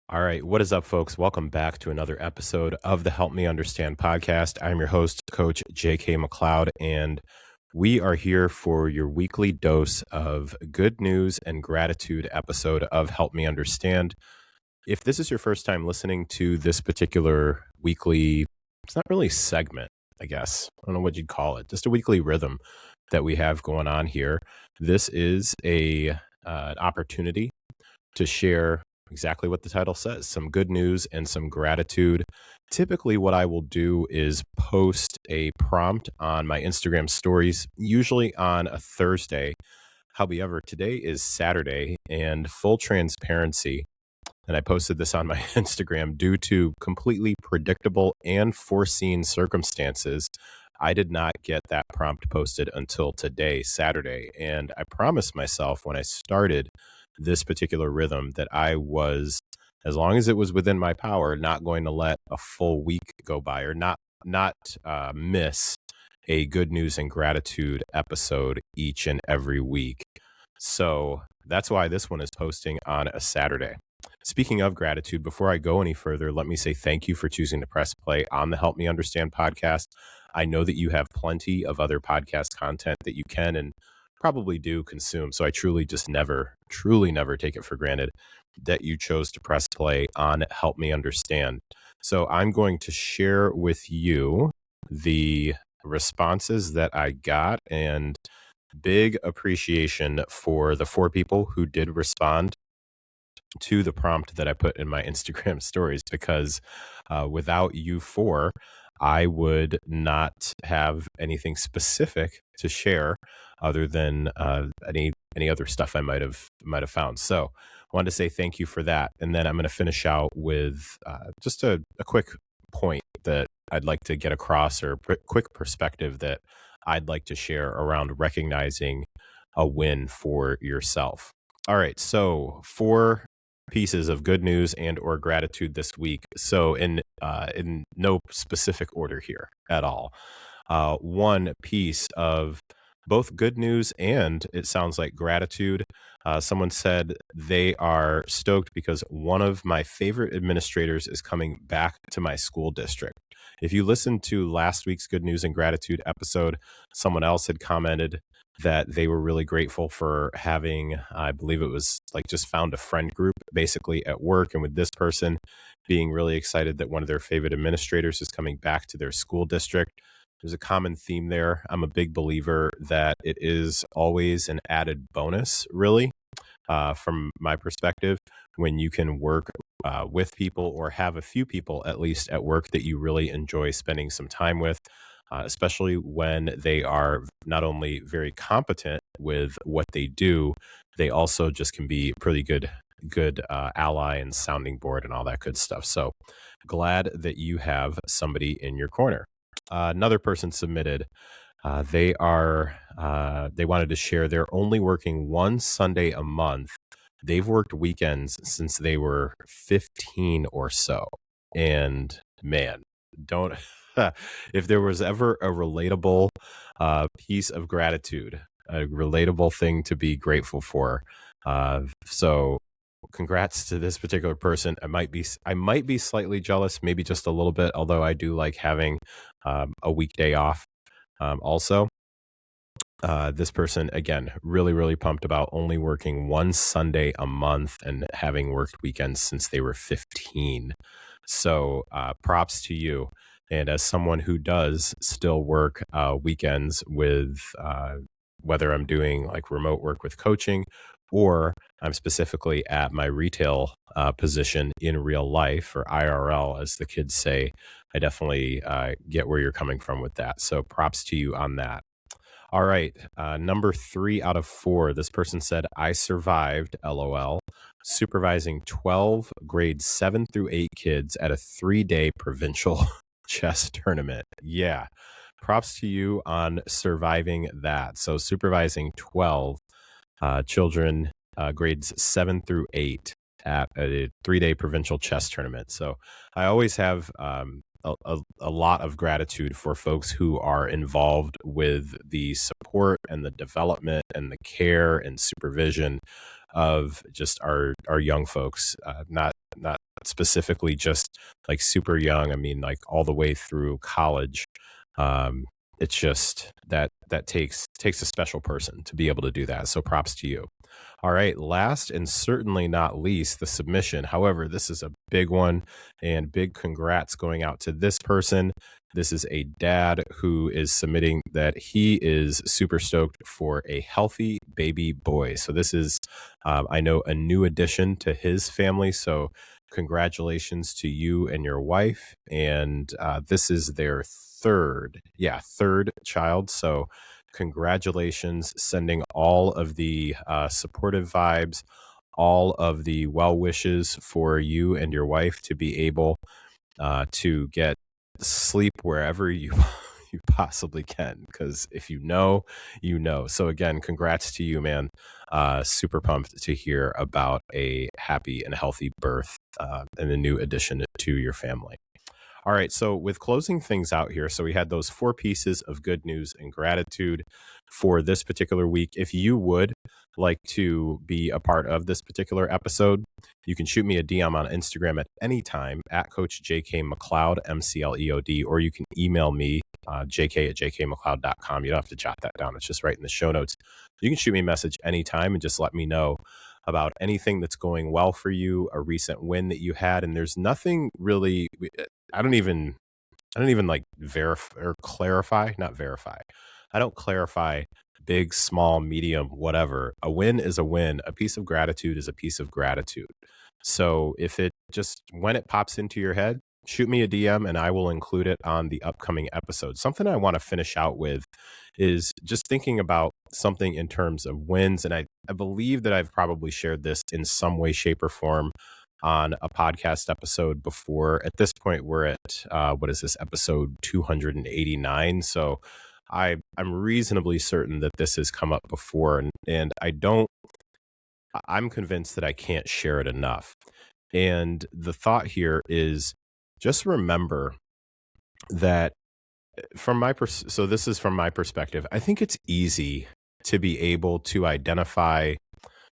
All right, what is up, folks? Welcome back to another episode of the Help Me Understand podcast. I'm your host, Coach J.K. McLeod, and we are here for your weekly dose of good news and gratitude episode of Help Me Understand. If this is your first time listening to this particular weekly, it's not really segment, I guess. I don't know what you'd call it, just a weekly rhythm that we have going on here. This is an opportunity to share exactly what the title says, some good news and some gratitude. Typically, what I will do is post a prompt on my Instagram stories, usually on a Thursday. However, today is Saturday, and full transparency, and I posted this on my Instagram, due to completely predictable and foreseen circumstances, I did not get that prompt posted until today, Saturday. And I promised myself when I started this particular rhythm that I was, as long as it was within my power, not going to let a full week go by, or not miss a good news and gratitude episode each and every week. So that's why this one is posting on a Saturday. Speaking of gratitude, before I go any further, let me say thank you for choosing to press play on the Help Me Understand podcast. I know that you have plenty of other podcast content that you can and probably do consume. So I truly never take it for granted that you chose to press play on Help Me Understand. So I'm going to share with you the responses that I got, and big appreciation for the 4 people who did respond to the prompt that I put in my Instagram stories, because without you 4, I would not have anything specific to share other than any other stuff I might have found. So I wanted to say thank you for that. And then I'm going to finish out with just a quick point that I'd like to get across, or quick perspective that I'd like to share around recognizing a win for yourself. All right, so 4 pieces of good news and or gratitude this week. So in no specific order here at all. One piece of both good news and, it sounds like, gratitude. Someone said they are stoked because one of my favorite administrators is coming back to my school district. If you listened to last week's good news and gratitude episode, someone else had commented that they were really grateful for having, I believe it was like, just found a friend group basically at work. And with this person being really excited that one of their favorite administrators is coming back to their school district, there's a common theme there. I'm a big believer that it is always an added bonus, really, from my perspective, when you can work with people, or have a few people at least at work that you really enjoy spending some time with. Especially when they are not only very competent with what they do, they also just can be pretty good ally and sounding board and all that good stuff. So glad that you have somebody in your corner. Another person submitted. They wanted to share they're only working one Sunday a month. They've worked weekends since they were 15 or so. And man, don't if there was ever a relatable piece of gratitude, a relatable thing to be grateful for. So congrats to this particular person. I might be slightly jealous, maybe just a little bit, although I do like having a weekday off. Also, this person, again, really, really pumped about only working one Sunday a month and having worked weekends since they were 15. So props to you. And as someone who does still work weekends with, whether I'm doing like remote work with coaching, or I'm specifically at my retail position in real life, or IRL, as the kids say, I definitely get where you're coming from with that. So props to you on that. All right. Number 3 out of 4. This person said, I survived, LOL, supervising 12 grades 7 through 8 kids at a 3-day provincial chess tournament. Yeah. Props to you on surviving that. So supervising 12 children, grades 7 through 8 at a 3-day provincial chess tournament. So I always have a lot of gratitude for folks who are involved with the support and the development and the care and supervision of just our young folks, not specifically just like super young. I mean, like all the way through college. Um, it's just that takes a special person to be able to do that. So props to you. All right, last and certainly not least, the submission. However, this is a big one, and big congrats going out to this person. This is a dad who is submitting that he is super stoked for a healthy baby boy. So this is, I know, a new addition to his family. So congratulations to you and your wife. And this is their third child. So congratulations, sending all of the supportive vibes, all of the well wishes for you and your wife to be able to get sleep wherever you you possibly can, because if you know, you know. So again, congrats to you, man. Super pumped to hear about a happy and healthy birth and a new addition to your family. All right. So, with closing things out here, so we had those 4 pieces of good news and gratitude for this particular week. If you would like to be a part of this particular episode, you can shoot me a DM on Instagram at any time at Coach JK McLeod, MCLEOD, or you can email me, jk@jkmcleod.com. You don't have to jot that down, it's just right in the show notes. You can shoot me a message anytime and just let me know about anything that's going well for you, a recent win that you had. And there's nothing really, I don't even like verify or clarify, not verify. I don't clarify big, small, medium, whatever. A win is a win. A piece of gratitude is a piece of gratitude. So if it just, when it pops into your head, shoot me a DM and I will include it on the upcoming episode. Something I want to finish out with is just thinking about something in terms of wins. And I believe that I've probably shared this in some way, shape, or form on a podcast episode before. At this point, we're at, what is this, episode 289. So I'm reasonably certain that this has come up before. And I'm convinced that I can't share it enough. And the thought here is just remember that so this is from my perspective, I think it's easy to be able to identify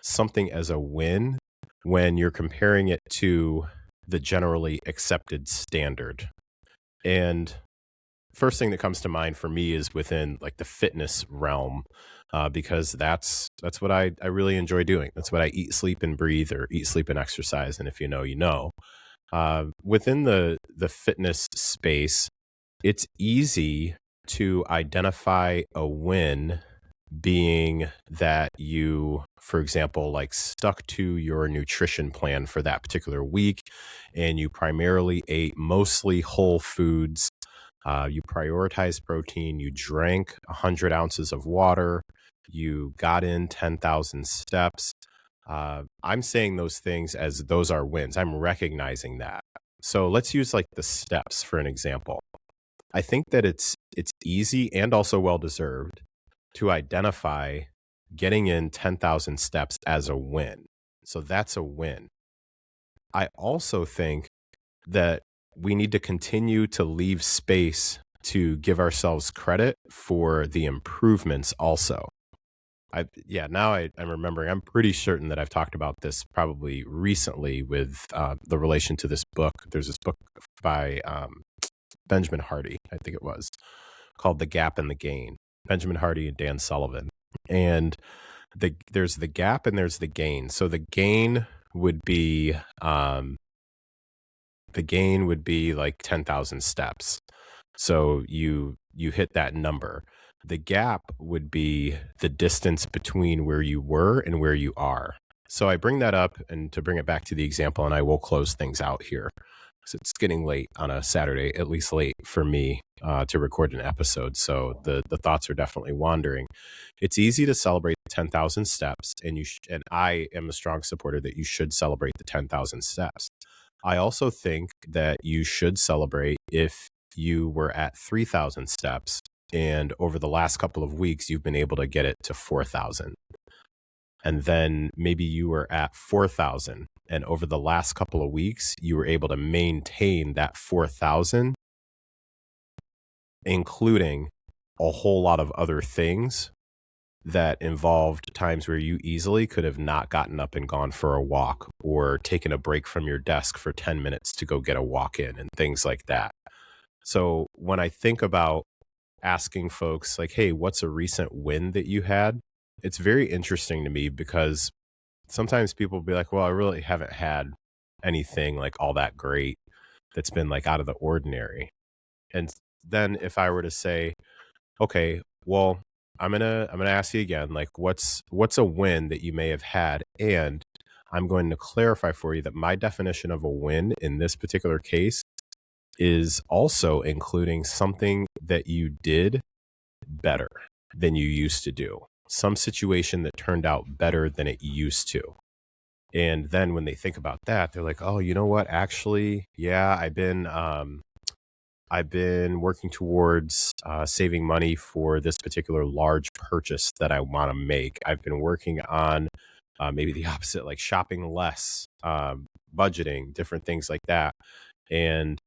something as a win when you're comparing it to the generally accepted standard. And first thing that comes to mind for me is within like the fitness realm, because that's what I really enjoy doing. That's what I eat, sleep, and breathe, or eat, sleep, and exercise. And if you know, you know. Within the fitness space, it's easy to identify a win being that you, for example, like stuck to your nutrition plan for that particular week, and you primarily ate mostly whole foods. You prioritize protein, you drank 100 ounces of water, you got in 10,000 steps. I'm saying those things as those are wins. I'm recognizing that. So let's use like the steps for an example. I think that it's easy and also well-deserved to identify getting in 10,000 steps as a win. So that's a win. I also think that we need to continue to leave space to give ourselves credit for the improvements also. Now I'm remembering, I'm pretty certain that I've talked about this probably recently with the relation to this book. There's this book by Benjamin Hardy, I think it was, called The Gap and the Gain. Benjamin Hardy and Dan Sullivan. And there's the gap and there's the gain. So the gain would be like 10,000 steps. So you hit that number. The gap would be the distance between where you were and where you are. So I bring that up and to bring it back to the example, and I will close things out here. So it's getting late on a Saturday, at least late for me to record an episode. So the thoughts are definitely wandering. It's easy to celebrate 10,000 steps, and and I am a strong supporter that you should celebrate the 10,000 steps. I also think that you should celebrate if you were at 3,000 steps and over the last couple of weeks, you've been able to get it to 4,000. And then maybe you were at 4,000 and over the last couple of weeks, you were able to maintain that 4,000 including a whole lot of other things that involved times where you easily could have not gotten up and gone for a walk or taken a break from your desk for 10 minutes to go get a walk in and things like that. So when I think about asking folks like, hey, what's a recent win that you had? It's very interesting to me because sometimes people will be like, well, I really haven't had anything like all that great that's been like out of the ordinary. And then if I were to say, okay, well, I'm gonna ask you again, like what's a win that you may have had? And I'm going to clarify for you that my definition of a win in this particular case is also including something that you did better than you used to do. Some situation that turned out better than it used to. And then when they think about that, they're like, "Oh, you know what? Actually, yeah, I've been working towards saving money for this particular large purchase that I want to make. I've been working on maybe the opposite, like shopping less, budgeting, different things like that." And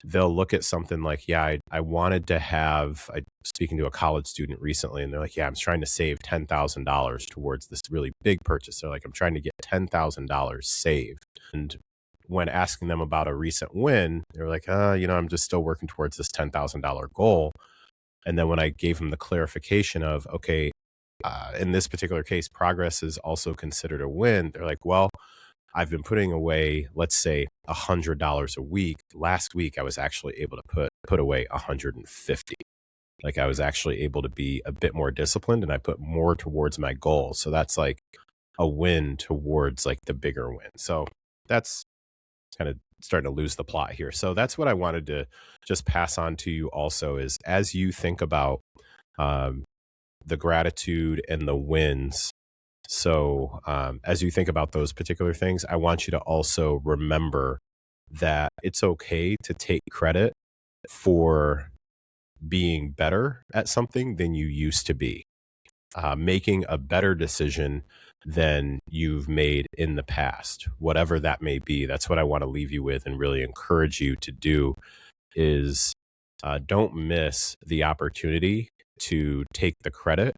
they'll look at something like, yeah, I wanted to have, I speaking to a college student recently, and they're like, yeah, I'm trying to save $10,000 towards this really big purchase. They're like, I'm trying to get $10,000 saved. And when asking them about a recent win, they're like, I'm just still working towards this $10,000 goal. And then when I gave them the clarification of, okay, in this particular case, progress is also considered a win, they're like, well, I've been putting away, let's say, $100 a week. Last week, I was actually able to put away 150. Like I was actually able to be a bit more disciplined, and I put more towards my goal. So that's like a win towards like the bigger win. So that's kind of starting to lose the plot here. So that's what I wanted to just pass on to you. Also, is as you think about um, the gratitude and the wins. So, as you think about those particular things, I want you to also remember that it's okay to take credit for being better at something than you used to be, making a better decision than you've made in the past, whatever that may be. That's what I want to leave you with and really encourage you to do is don't miss the opportunity to take the credit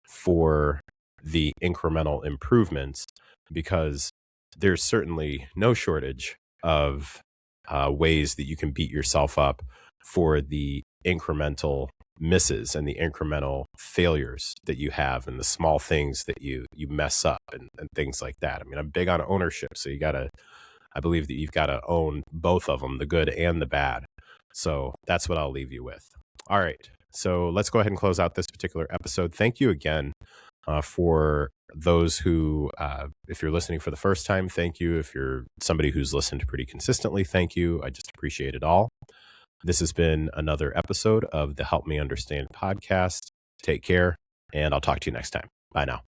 for the incremental improvements because there's certainly no shortage of ways that you can beat yourself up for the incremental misses and the incremental failures that you have and the small things that you mess up and things like that. I mean, I'm big on ownership, so I believe that you've got to own both of them, the good and the bad. So that's what I'll leave you with. All right. So let's go ahead and close out this particular episode. Thank you again for those who, if you're listening for the first time, thank you. If you're somebody who's listened pretty consistently, thank you. I just appreciate it all. This has been another episode of the Help Me Understand podcast. Take care, and I'll talk to you next time. Bye now.